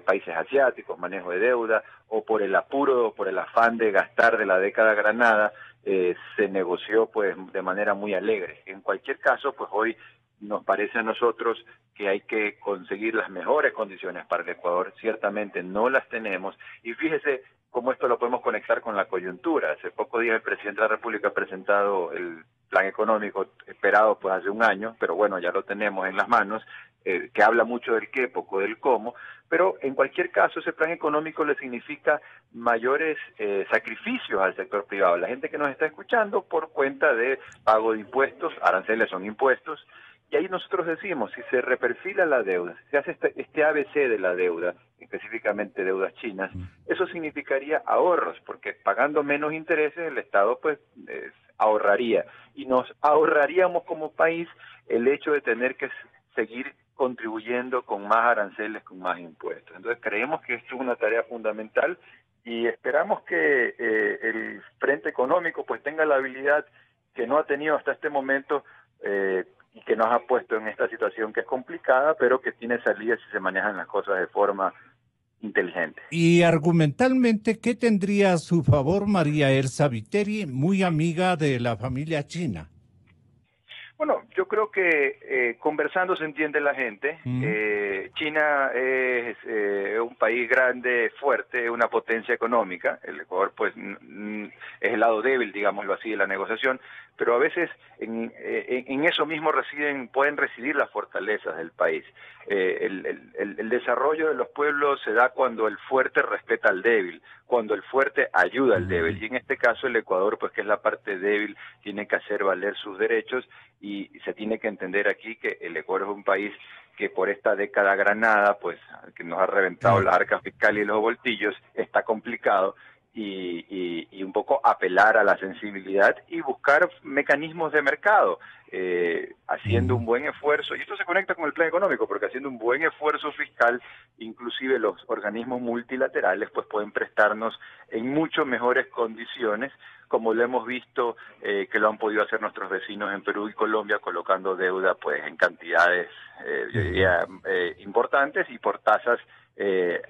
países asiáticos, manejo de deuda, o por el apuro, o por el afán de gastar de la década granada, se negoció pues de manera muy alegre. En cualquier caso, pues hoy nos parece a nosotros que hay que conseguir las mejores condiciones para el Ecuador, ciertamente no las tenemos, y fíjese cómo esto lo podemos conectar con la coyuntura. Hace pocos días el presidente de la República ha presentado el plan económico esperado pues hace un año, pero bueno, ya lo tenemos en las manos, que habla mucho del qué, poco del cómo, pero en cualquier caso ese plan económico le significa mayores sacrificios al sector privado. La gente que nos está escuchando por cuenta de pago de impuestos, aranceles son impuestos, y ahí nosotros decimos, si se reperfila la deuda, si se hace este ABC de la deuda, específicamente deudas chinas, eso significaría ahorros, porque pagando menos intereses el Estado pues ahorraría, y nos ahorraríamos como país el hecho de tener que seguir contribuyendo con más aranceles, con más impuestos. Entonces creemos que esto es una tarea fundamental y esperamos que el Frente Económico pues tenga la habilidad que no ha tenido hasta este momento y que nos ha puesto en esta situación que es complicada, pero que tiene salida si se manejan las cosas de forma inteligente. Y argumentalmente, ¿qué tendría a su favor María Elsa Viteri, muy amiga de la familia China? Bueno, yo creo que conversando se entiende la gente. China es un país grande, fuerte, una potencia económica. El Ecuador, pues, es el lado débil, digámoslo así, de la negociación. Pero a veces en eso mismo pueden residir las fortalezas del país. El desarrollo de los pueblos se da cuando el fuerte respeta al débil, cuando el fuerte ayuda al débil. Y en este caso el Ecuador, pues que es la parte débil, tiene que hacer valer sus derechos y se tiene que entender aquí que el Ecuador es un país que por esta década granada, pues que nos ha reventado la arca fiscal y los bolsillos, está complicado. Y un poco apelar a la sensibilidad y buscar mecanismos de mercado, haciendo un buen esfuerzo, y esto se conecta con el plan económico, porque haciendo un buen esfuerzo fiscal, inclusive los organismos multilaterales pues pueden prestarnos en mucho mejores condiciones, como lo hemos visto que lo han podido hacer nuestros vecinos en Perú y Colombia, colocando deuda pues en cantidades yo diría importantes y por tasas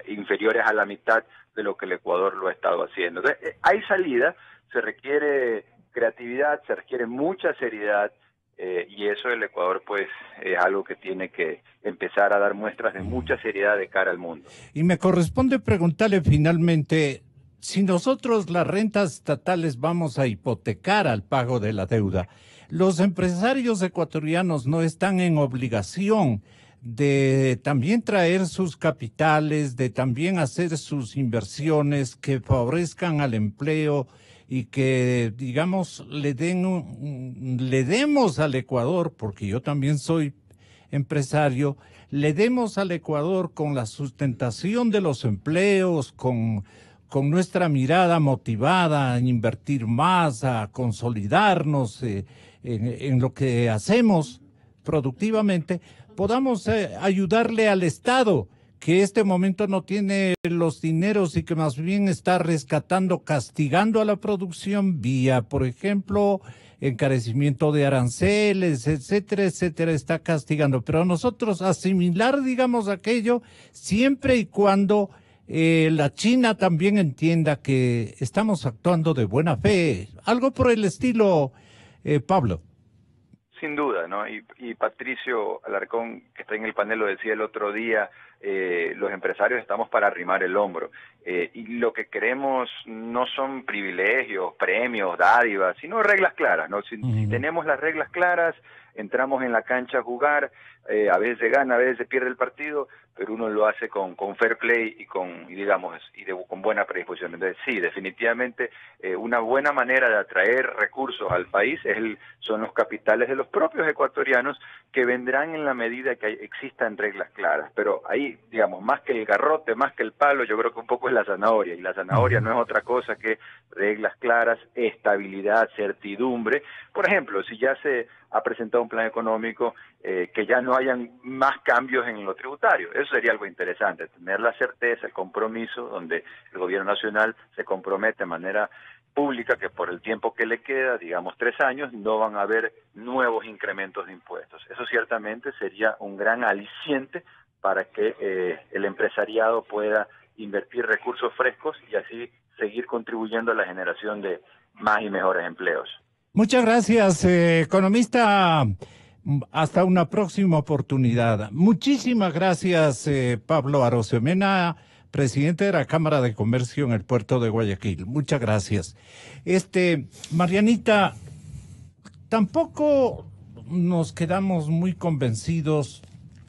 inferiores a la mitad de lo que el Ecuador lo ha estado haciendo. Entonces, hay salida, se requiere creatividad, se requiere mucha seriedad, y eso el Ecuador pues es algo que tiene que empezar a dar muestras de mucha seriedad de cara al mundo. Y me corresponde preguntarle finalmente, si nosotros las rentas estatales vamos a hipotecar al pago de la deuda, los empresarios ecuatorianos no están en obligación de también traer sus capitales, de también hacer sus inversiones que favorezcan al empleo y que, digamos, le demos al Ecuador, porque yo también soy empresario, le demos al Ecuador con la sustentación de los empleos, con nuestra mirada a invertir más, a consolidarnos en lo que hacemos productivamente, podamos ayudarle al Estado, que este momento no tiene los dineros y que más bien está rescatando, castigando a la producción vía, por ejemplo, encarecimiento de aranceles, etcétera, etcétera, está castigando. Pero nosotros asimilar, digamos, aquello siempre y cuando la China también entienda que estamos actuando de buena fe, algo por el estilo, Pablo. Sin duda, ¿no? Y Patricio Alarcón, que está en el panel, lo decía el otro día, los empresarios estamos para arrimar el hombro. Y lo que queremos no son privilegios, premios, dádivas, sino reglas claras, ¿no? Si tenemos las reglas claras, entramos en la cancha a jugar, a veces se gana, a veces se pierde el partido, pero uno lo hace con fair play y con buena predisposición. Entonces, sí, definitivamente una buena manera de atraer recursos al país son los capitales de los propios ecuatorianos, que vendrán en la medida que existan reglas claras. Pero ahí, digamos, más que el garrote, más que el palo, yo creo que un poco es la zanahoria, y la zanahoria no es otra cosa que reglas claras, estabilidad, certidumbre. Por ejemplo, si ya se ha presentado un plan económico, que ya no hayan más cambios en lo tributario. Eso sería algo interesante, tener la certeza, el compromiso, donde el gobierno nacional se compromete de manera pública que por el tiempo que le queda, digamos 3 años, no van a haber nuevos incrementos de impuestos. Eso ciertamente sería un gran aliciente para que el empresariado pueda invertir recursos frescos y así seguir contribuyendo a la generación de más y mejores empleos. Muchas gracias, economista. Hasta una próxima oportunidad. Muchísimas gracias, Pablo Arosemena, presidente de la Cámara de Comercio en el puerto de Guayaquil. Muchas gracias. Marianita, tampoco nos quedamos muy convencidos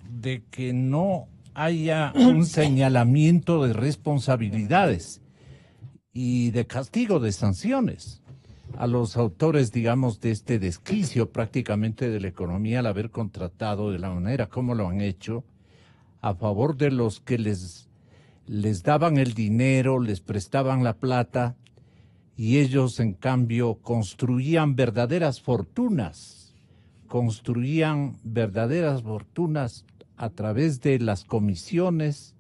de que no haya un señalamiento de responsabilidades y de castigo, de sanciones a los autores, digamos, de este desquicio prácticamente de la economía al haber contratado de la manera como lo han hecho a favor de los que les daban el dinero, les prestaban la plata y ellos en cambio construían verdaderas fortunas a través de las comisiones.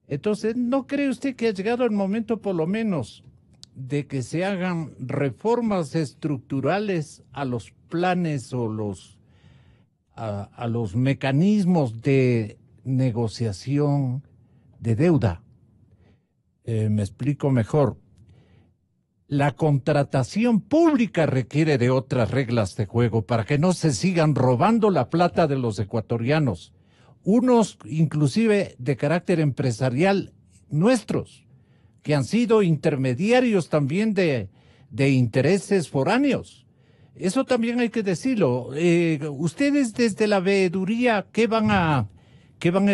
Entonces, ¿no cree usted que ha llegado el momento por lo menos de que se hagan reformas estructurales a los planes o a los mecanismos de negociación de deuda Me explico mejor. La contratación pública requiere de otras reglas de juego para que no se sigan robando la plata de los ecuatorianos, unos inclusive de carácter empresarial nuestros, que han sido intermediarios también de intereses foráneos. Eso también hay que decirlo. Ustedes desde la veeduría, ¿qué van a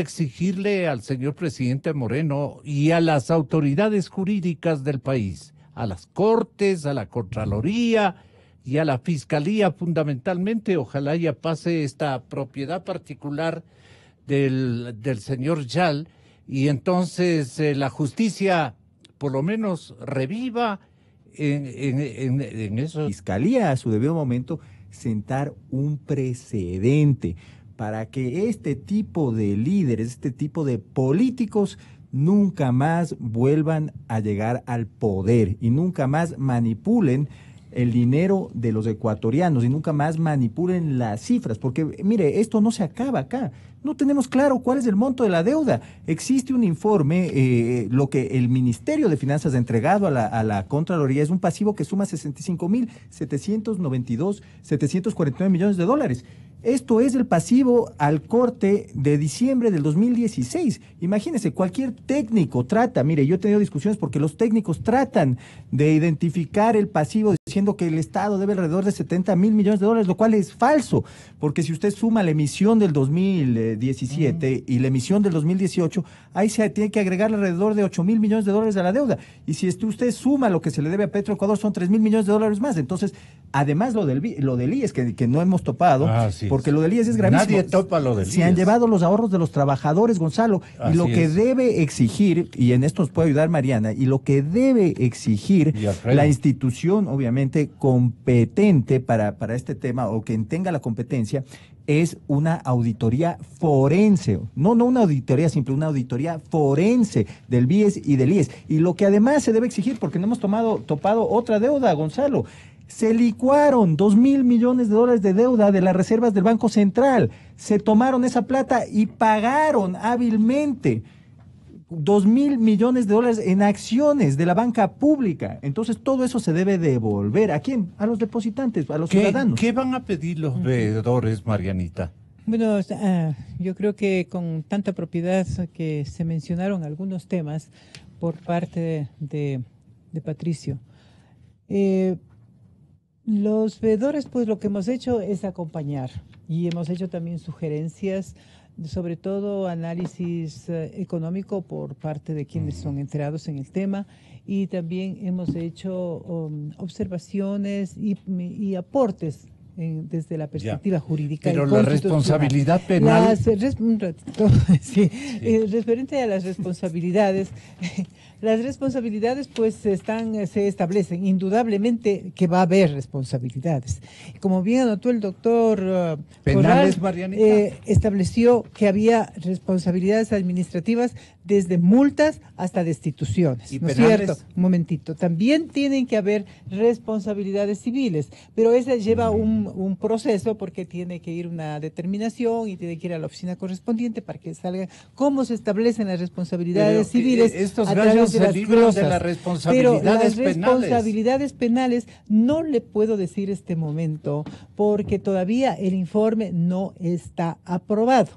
exigirle al señor presidente Moreno y a las autoridades jurídicas del país? A las Cortes, a la Contraloría y a la Fiscalía fundamentalmente. Ojalá ya pase esta propiedad particular del señor Yal y entonces la justicia por lo menos reviva en eso. Fiscalía a su debido momento sentar un precedente para que este tipo de líderes, este tipo de políticos nunca más vuelvan a llegar al poder y nunca más manipulen el dinero de los ecuatorianos y nunca más manipulen las cifras, porque mire, esto no se acaba acá. No tenemos claro cuál es el monto de la deuda. Existe un informe, lo que el Ministerio de Finanzas ha entregado a la Contraloría es un pasivo que suma 65.749 millones de dólares. Esto es el pasivo al corte de diciembre del 2016. Imagínense, cualquier técnico trata, mire, yo he tenido discusiones porque los técnicos tratan de identificar el pasivo diciendo que el Estado debe alrededor de 70.000 millones de dólares, lo cual es falso, porque si usted suma la emisión del 2017 y la emisión del 2018, ahí se tiene que agregar alrededor de 8.000 millones de dólares a la deuda. Y si usted suma lo que se le debe a Petroecuador, son 3.000 millones de dólares más. Entonces, además lo del IES, que no hemos topado, porque lo del IES es gravísimo. Nadie topa lo del IES. Se han llevado los ahorros de los trabajadores, Gonzalo, y lo que debe exigir, y en esto nos puede ayudar Mariana, y lo que debe exigir la institución, obviamente, competente para este tema, o quien tenga la competencia, es una auditoría forense, no una auditoría simple, una auditoría forense del BIES y del IES. Y lo que además se debe exigir, porque no hemos topado otra deuda, Gonzalo, se licuaron 2.000 millones de dólares de deuda de las reservas del Banco Central. Se tomaron esa plata y pagaron hábilmente 2.000 millones de dólares en acciones de la banca pública. Entonces todo eso se debe devolver. ¿A quién? A los depositantes, a los ciudadanos. ¿Qué van a pedir los veedores, Marianita? Bueno, yo creo que con tanta propiedad que se mencionaron algunos temas por parte de Patricio. Los veedores, pues lo que hemos hecho es acompañar y hemos hecho también sugerencias, sobre todo análisis económico por parte de quienes son enterados en el tema, y también hemos hecho observaciones y aportes desde la perspectiva jurídica. Pero la responsabilidad penal... Un ratito, sí. Referente a las responsabilidades... Las responsabilidades pues se establecen, indudablemente que va a haber responsabilidades. Como bien anotó el doctor ¿Penales, Corral, estableció que había responsabilidades administrativas desde multas hasta destituciones. ¿Y ¿no es penales? cierto? Un momentito. También tienen que haber responsabilidades civiles, pero esa lleva un proceso porque tiene que ir una determinación y tiene que ir a la oficina correspondiente para que salga cómo se establecen las responsabilidades civiles. Estos a través gallos de se las libran glosas. de las responsabilidades Pero las penales. responsabilidades penales no le puedo decir este momento porque todavía el informe no está aprobado.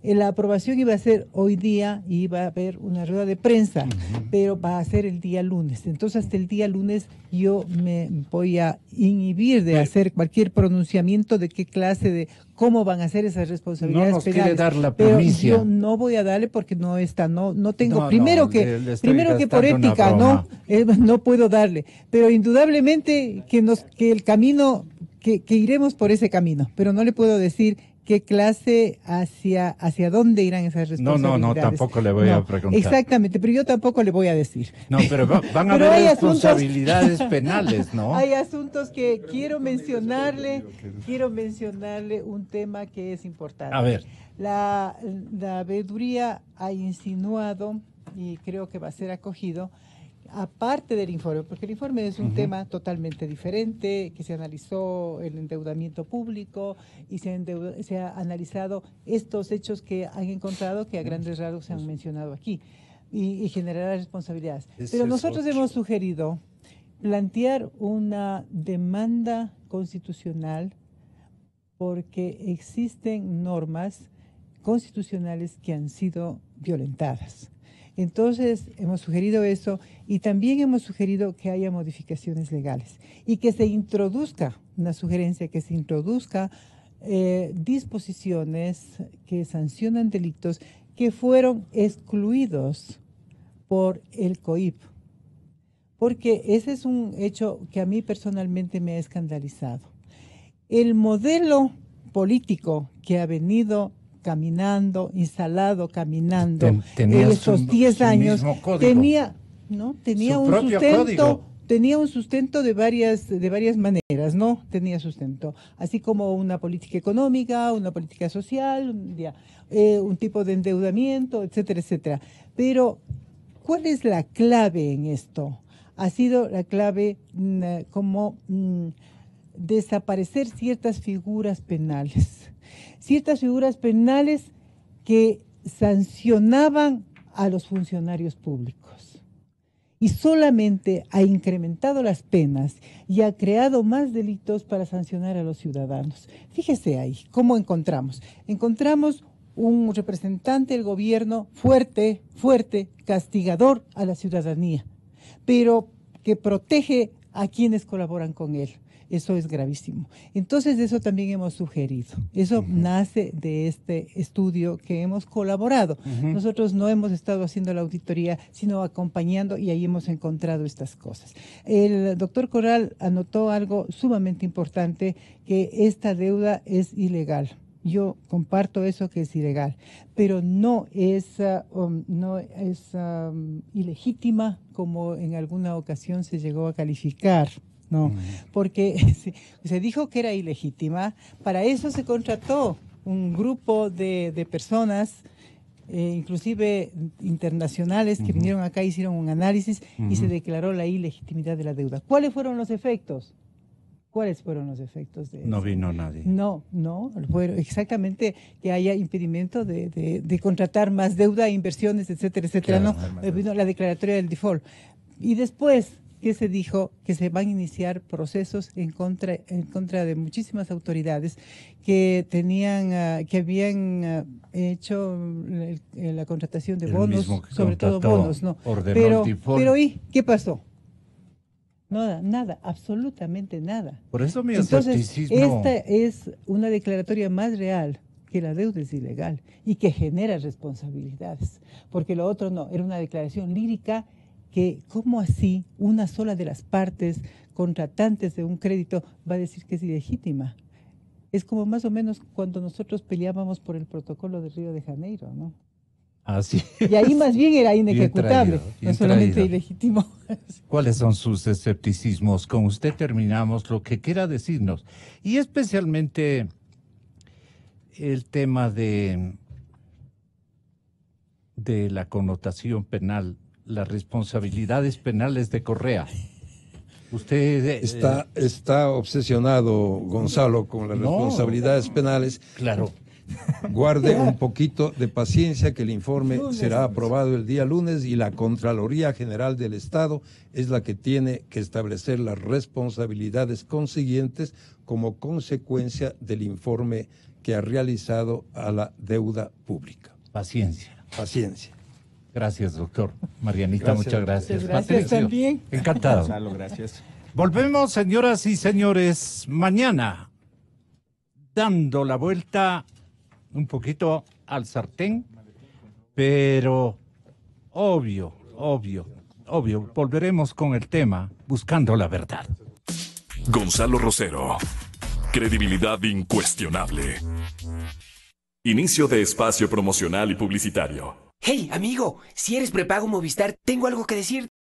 La aprobación iba a ser hoy día y iba a haber una rueda de prensa, pero va a ser el día lunes. Entonces, hasta el día lunes yo me voy a inhibir de hacer cualquier pronunciamiento de qué clase de cómo van a ser esas responsabilidades No nos penales. quiere dar la Pero primicia. yo no voy a darle porque no está, no tengo. No, primero no, que le estoy por gastando una ética broma. no puedo darle. Pero indudablemente que el camino que iremos por ese camino, pero no le puedo decir qué clase, hacia dónde irán esas responsabilidades. No, tampoco le voy a preguntar. Exactamente, pero yo tampoco le voy a decir. No, pero van a Pero hay haber asuntos- responsabilidades penales, ¿no? Hay asuntos que quiero mencionarle un tema que es importante. A ver. La veeduría ha insinuado, y creo que va a ser acogido, aparte del informe, porque el informe es un tema totalmente diferente, que se analizó el endeudamiento público y se ha analizado estos hechos que han encontrado, que a grandes rasgos se han mencionado aquí. y generará responsabilidades. Ese Pero es nosotros otro. hemos sugerido plantear una demanda constitucional porque existen normas constitucionales que han sido violentadas. Entonces, hemos sugerido eso y también hemos sugerido que haya modificaciones legales y que se introduzca, una sugerencia, que se introduzca disposiciones que sancionan delitos que fueron excluidos por el COIP. Porque ese es un hecho que a mí personalmente me ha escandalizado. El modelo político que ha venido caminando, instalado caminando Tenía en estos 10 años, mismo código. tenía Su un propio sustento, código. tenía un sustento de varias maneras, ¿no? Tenía sustento, así como una política económica, una política social, un tipo de endeudamiento, etcétera, etcétera. Pero, ¿cuál es la clave en esto? Ha sido la clave como desaparecer ciertas figuras penales que sancionaban a los funcionarios públicos. Y solamente ha incrementado las penas y ha creado más delitos para sancionar a los ciudadanos. Fíjese ahí, ¿cómo encontramos? Encontramos un representante del gobierno fuerte, castigador a la ciudadanía, pero que protege a quienes colaboran con él. Eso es gravísimo. Entonces, de eso también hemos sugerido. Eso nace de este estudio que hemos colaborado. Nosotros no hemos estado haciendo la auditoría, sino acompañando, y ahí hemos encontrado estas cosas. El doctor Corral anotó algo sumamente importante, que esta deuda es ilegal. Yo comparto eso, que es ilegal, pero no es ilegítima, como en alguna ocasión se llegó a calificar. No, porque se dijo que era ilegítima. Para eso se contrató un grupo de personas, inclusive internacionales, que vinieron acá, hicieron un análisis y se declaró la ilegitimidad de la deuda. ¿Cuáles fueron los efectos? ¿Cuáles fueron los efectos de eso? No vino nadie. No, fueron exactamente que haya impedimento de contratar más deuda, inversiones, etcétera, etcétera. Claro, Vino la declaratoria del default. Y después, que se dijo que se van a iniciar procesos en contra de muchísimas autoridades que habían hecho la contratación de bonos, sobre todo bonos, ¿no? Pero ¿y qué pasó? Nada, absolutamente nada. Por eso mi Entonces, escepticismo. esta es una declaratoria más real, que la deuda es ilegal y que genera responsabilidades, porque lo otro no, era una declaración lírica que, ¿cómo así una sola de las partes contratantes de un crédito va a decir que es ilegítima? Es como más o menos cuando nosotros peleábamos por el protocolo de Río de Janeiro, ¿no? Así. Y ahí más bien era inejecutable, no solamente ilegítimo. ¿Cuáles son sus escepticismos? Con usted terminamos, lo que quiera decirnos. Y especialmente el tema de la connotación penal, las responsabilidades penales de Correa. Usted está obsesionado, Gonzalo, con las responsabilidades penales. Claro. Guarde un poquito de paciencia, que el informe será aprobado el día lunes y la Contraloría General del Estado es la que tiene que establecer las responsabilidades consiguientes como consecuencia del informe que ha realizado a la deuda pública. Paciencia. Paciencia. Gracias, doctor. Marianita, muchas gracias. Gracias también. Encantado. Gonzalo, gracias. Volvemos, señoras y señores, mañana, dando la vuelta un poquito al sartén, pero obvio, volveremos con el tema buscando la verdad. Gonzalo Rosero, credibilidad incuestionable. Inicio de espacio promocional y publicitario. Hey, amigo, si eres prepago Movistar, tengo algo que decir.